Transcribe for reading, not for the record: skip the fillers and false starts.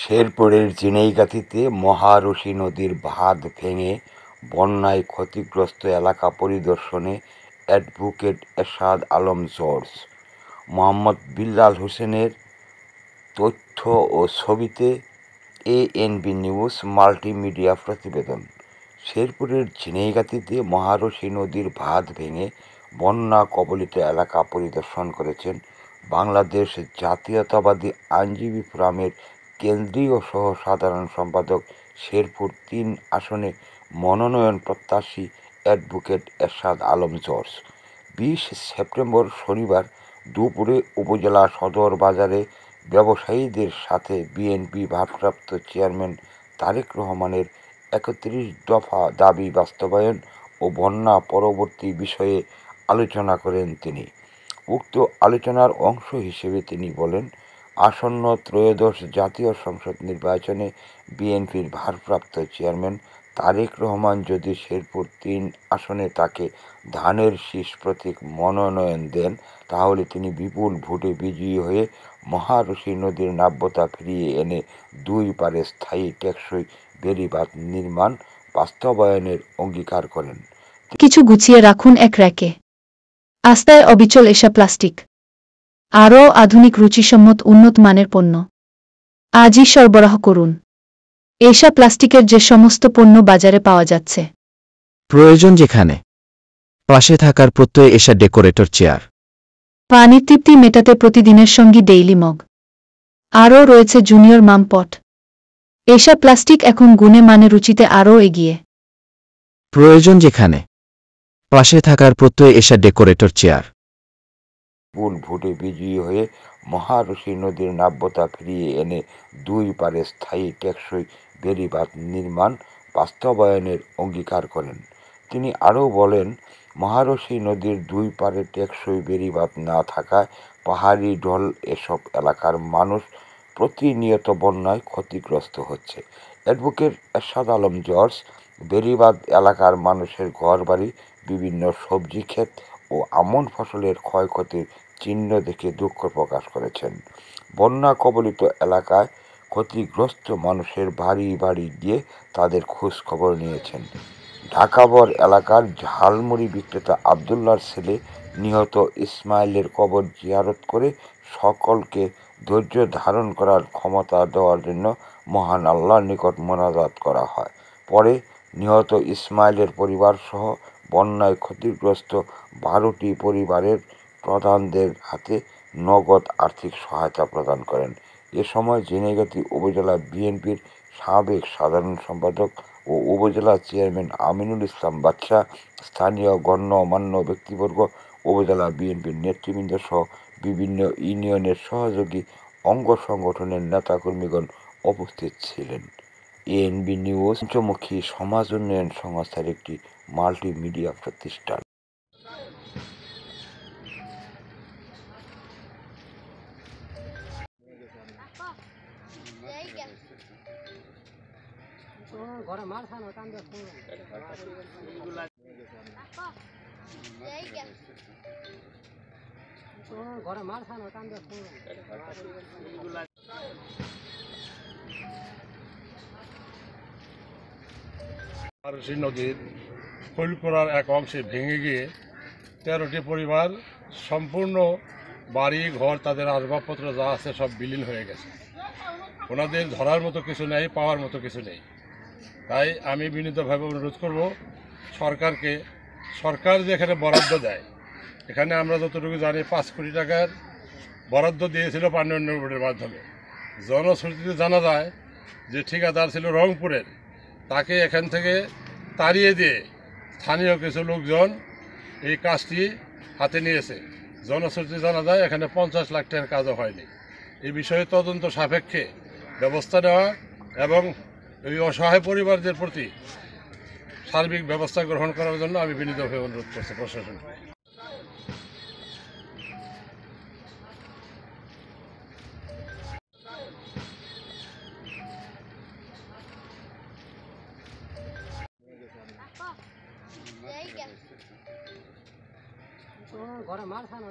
শেরপুরের চিনাইগাতীতে মহারশী নদীর বাঁধ ভেঙে বন্যায় ক্ষতিগ্রস্ত এলাকা পরিদর্শনে অ্যাডভোকেট এরশাদ আলম জর্জ। মোহাম্মদ বিল্লাল হোসেনের তথ্য ও ছবিতে এএনবি নিউজ মাল্টিমিডিয়া প্রতিবেদন। শেরপুরের ঝিনাইগাতীতে মহারশী নদীর বাঁধ ভেঙে বন্যা কবলিত এলাকা পরিদর্শন করেছেন বাংলাদেশ জাতীয়তাবাদী আইনজীবী ফোরামের কেন্দ্রীয় সহ সাধারণ সম্পাদক, শেরপুর-৩ আসনে মনোনয়ন প্রত্যাশী অ্যাডভোকেট এরশাদ আলম জর্জ। ২০ সেপ্টেম্বর শনিবার দুপুরে উপজেলা সদর বাজারে ব্যবসায়ীদের সাথে বিএনপি ভারপ্রাপ্ত চেয়ারম্যান তারেক রহমানের ৩১ দফা দাবি বাস্তবায়ন ও বন্যা পরবর্তী বিষয়ে আলোচনা করেন তিনি। উক্ত আলোচনার অংশ হিসেবে তিনি বলেন, আসন্ন ত্রয়োদশ জাতীয় সংসদ নির্বাচনে বিএনপির ভারপ্রাপ্ত চেয়ারম্যান তারেক রহমান যদি শেরপুর-৩ আসনে তাকে ধানের শীষ প্রতীক মনোনয়ন দেন, তাহলে তিনি বিপুল ভোটে বিজয়ী হয়ে মহারশী নদীর নাব্যতা ফিরিয়ে এনে দুই পারে স্থায়ী টেকসই বেড়িবাঁধ নির্মাণ বাস্তবায়নের অঙ্গীকার করেন। কিছু গুছিয়ে রাখুন এক র্যাকে। আস্তায় অবিচল এশা প্লাস্টিক। আরও আধুনিক রুচিসম্মত উন্নত মানের পণ্য আজই সরবরাহ করুন। এশা প্লাস্টিকের যে সমস্ত পণ্য বাজারে পাওয়া যাচ্ছে, প্রয়োজন যেখানে, পাশে থাকার প্রত্যয়ে এশা ডেকোরেটর চেয়ার। পানির তৃপ্তি মেটাতে প্রতিদিনের সঙ্গী ডেইলি মগ। আরও রয়েছে জুনিয়র মাম পট। এশা প্লাস্টিক এখন গুণে মানে রুচিতে আরও এগিয়ে। প্রয়োজন যেখানে, পাশে থাকার প্রত্যয়ে এশা ডেকোরেটর চেয়ার। বিপুল ভোটে বিজয়ী হয়ে মহারশী নদীর নাব্যতা ফিরিয়ে এনে দুই পারে স্থায়ী টেকসই বেড়িবাঁধ নির্মাণ বাস্তবায়নের অঙ্গীকার করেন। তিনি আরও বলেন, মহারশী নদীর দুই পারে টেকসই বেড়িবাঁধ না থাকায় পাহাড়ি ঢল এসব এলাকার মানুষ প্রতিনিয়ত বন্যায় ক্ষতিগ্রস্ত হচ্ছে। অ্যাডভোকেট এরশাদ আলম জর্জ বেড়িবাঁধ এলাকার মানুষের ঘরবাড়ি, বিভিন্ন সবজি ক্ষেত ও আমন ফসলের ক্ষয়ক্ষতির চিহ্ন দেখে দুঃখ প্রকাশ করেছেন। বন্যা কবলিত এলাকায় ক্ষতিগ্রস্ত মানুষের বাড়ি বাড়ি গিয়ে তাদের খোঁজ খবর নিয়েছেন। ঢাকাবর এলাকার ঝালমুড়ি বিক্রেতা আবদুল্লার ছেলে নিহত ইসমাইলের কবর জিয়ারত করে সকলকে ধৈর্য ধারণ করার ক্ষমতা দেওয়ার জন্য মহান আল্লাহর নিকট মোনাজাত করা হয়। পরে নিহত ইসমাইলের পরিবারসহ বন্যায় ক্ষতিগ্রস্ত ১২টি পরিবারের প্রধানদের হাতে নগদ আর্থিক সহায়তা প্রদান করেন। এ সময় ঝিনাইগাতী উপজেলা বিএনপির সাবেক সাধারণ সম্পাদক ও উপজেলা চেয়ারম্যান আমিনুল ইসলাম বাদশা, স্থানীয় গণ্যমান্য ব্যক্তিবর্গ, উপজেলা বিএনপির নেতৃবৃন্দ সহ বিভিন্ন ইউনিয়নের সহযোগী অঙ্গ সংগঠনের নেতাকর্মীগণ উপস্থিত ছিলেন। এএনবি নিউজ পঞ্চমুখী সমাজ উন্নয়ন সংস্থার একটি মাল্টিমিডিয়া প্রতিষ্ঠান। মহারশী নদীর ফুলকোড়ার এক অংশে ভেঙে গিয়ে 13টি পরিবার সম্পূর্ণ বাড়ি ঘর, তাদের আসবাবপত্র যা আছে সব বিলীন হয়ে গেছে। ওনাদের ধরার মতো কিছু নেই, পাওয়ার মতো কিছু নেই। তাই আমি বিনীতভাবে অনুরোধ করব সরকারকে, সরকার যে এখানে বরাদ্দ দেয়, এখানে আমরা যতটুকু জানি 5 কোটি টাকার বরাদ্দ দিয়েছিল পানীয় বোর্ডের মাধ্যমে। জনশ্রুতিতে জানা যায় যে ঠিকাদার ছিল রংপুরের, তাকে এখান থেকে তাড়িয়ে দিয়ে স্থানীয় কিছু লোকজন এই কাজটি হাতে নিয়েছে। জনশ্রুতিতে জানা যায় এখানে 50 লাখ টাকার কাজও হয়নি। এই বিষয়ে তদন্ত সাপেক্ষে ব্যবস্থা নেওয়া এবং এই অসহায় পরিবারদের প্রতি সার্বিক ব্যবস্থা গ্রহণ করার জন্য আমি বিনীতভাবে অনুরোধ করছি প্রশাসনকে। ঘরে মার খানো